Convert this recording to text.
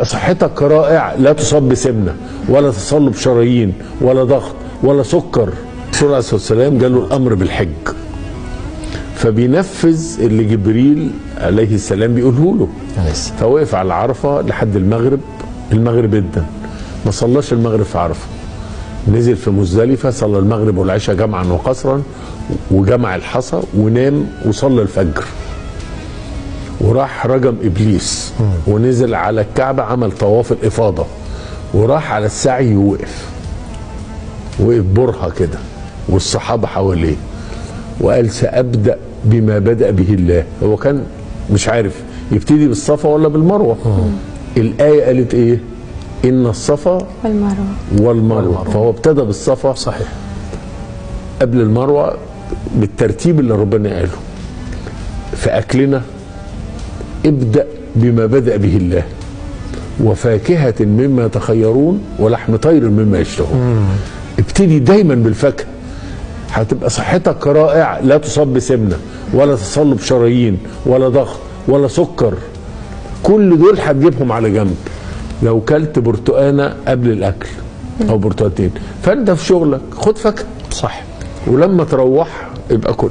صحتك رائع، لا تصاب بسمنه ولا تصلب شرايين ولا ضغط ولا سكر. الرسول عليه الصلاه والسلام جاله الامر بالحج، فبينفذ اللي جبريل عليه السلام بيقوله له. فوقف على عرفه لحد المغرب جدا، ما صلاش المغرب في عرفه، نزل في مزدلفه صلى المغرب والعشاء جمعا وقصرا وجمع الحصى ونام وصلى الفجر، وراح رجم ابليس ونزل على الكعبه عمل طواف الافاضه، وراح على السعي ووقف برهه كده والصحابه حواليه، وقال سأبدأ بما بدأ به الله. هو كان مش عارف يبتدي بالصفا ولا بالمروه. الآية قالت ايه؟ إن الصفا والمروه. فهو ابتدى بالصفا صحيح قبل المروه بالترتيب اللي ربنا قاله. في أكلنا ابدأ بما بدأ به الله، وفاكهة مما يتخيرون ولحم طير مما يشتهون. ابتدي دايما بالفاكهة، هتبقى صحتك رائع، لا تصاب بسمنه ولا تصلب شرايين ولا ضغط ولا سكر. كل دول هتجيبهم على جنب لو كلت برتقانه قبل الاكل او برتقانتين. فانت في شغلك خد فاكهه صح، ولما تروح يبقى كل